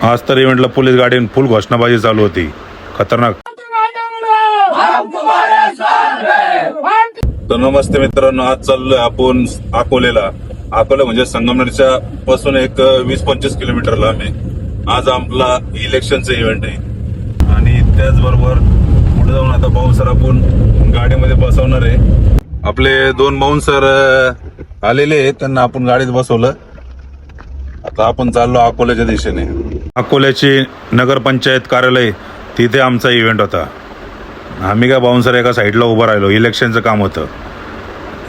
आज तर इव्हेंटला पोलीस गाडी फुल घोषणाबाजी चालू होती, खतरनाक. तर नमस्ते मित्रांनो, आज चाललोय आपण अकोलेला. अकोला म्हणजे संगमनेरच्या पासून एक 20-25 किलोमीटर लांब आहे. आज आपला इलेक्शनचा इव्हेंट आहे आणि त्याचबरोबर पुढे जाऊन आता बाउन्सर आपण गाडीमध्ये बसवणार आहे. आपले 2 बाउन्सर आलेले आहेत, त्यांना आपण गाडीत बसवलं. आता आपण चाललो अकोल्याच्या दिशेने. अकोल्याची नगरपंचायत कार्यालय तिथे आमचा इव्हेंट होता. आम्ही काय बाउन्सर एका साईडला उभं राहिलो. इलेक्शनचं काम होतं.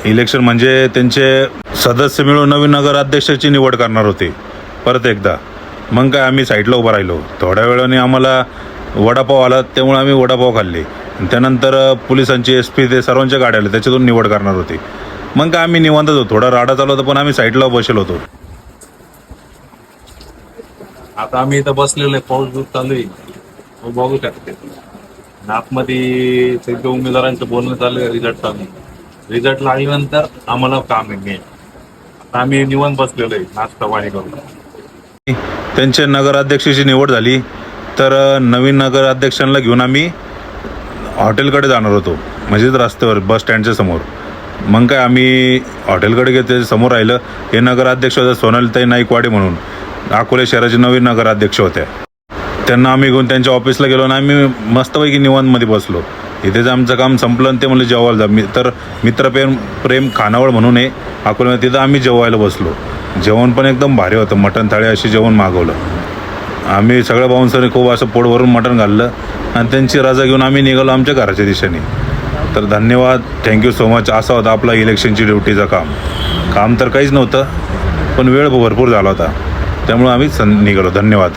इलेक्शन म्हणजे त्यांचे सदस्य मिळून नवीन नगराध्यक्षाची निवड करणार होते परत एकदा. मग काय आम्ही साईडला उभं राहिलो. थोड्या वेळाने आम्हाला वडापाव आला, त्यामुळे आम्ही वडापाव खाल्ले. त्यानंतर पोलिसांची SP ते सर्वांच्या गाड्या आल्या, त्याच्यातून निवड करणार होते. मग काय आम्ही निवांतच होतो. थोडा राडा चालू होता, पण आम्ही साईडला बसलो होतो. आता आम्ही इथं बसलेलो आहे, पाऊस चालू आहे, बघू शकते. आतमध्ये सगळ्या उमेदवारांचं बोलणं चालू आहे. रिझल्ट लागल्यानंतर आम्हाला काम आहे. आता आम्ही निवांत बसलेलो आहे, नाश्ता पाणी करून. त्यांच्या नगराध्यक्षाची निवड झाली तर नवीन नगराध्यक्षांना घेऊन आम्ही हॉटेलकडे जाणार होतो, म्हणजे रस्त्यावर बस स्टँडच्या समोर. मग काय आम्ही हॉटेलकडे घेते, समोर राहिलं. हे नगराध्यक्ष होते सोनालीताई नाईकवाडे म्हणून, अकोले शहराचे नवीन नगराध्यक्ष होत्या. त्यांना आम्ही घेऊन त्यांच्या ऑफिसला गेलो आणि आम्ही मस्तपैकी निवांतमध्ये बसलो. इथेच आमचं काम संपलं आणि ते म्हणले जेवायला जा. तर मित्रप्रेम खानावळ म्हणून आहे अकोल्यामध्ये, तिथं आम्ही जेवायला बसलो. जेवण पण एकदम भारी होतं. मटण थाळी अशी जेवण मागवलं आम्ही. सगळ्या बाउन्सरने खूप असं पोटभरून मटण घाललं आणि त्यांची रजा घेऊन आम्ही निघालो आमच्या घराच्या दिशेने. तर धन्यवाद, थँक्यू सो मच. असा होता आपला इलेक्शनची ड्युटीचं काम तर काहीच नव्हतं, पण वेळ भरपूर झाला होता, त्यामुळे आम्ही निघालो. धन्यवाद.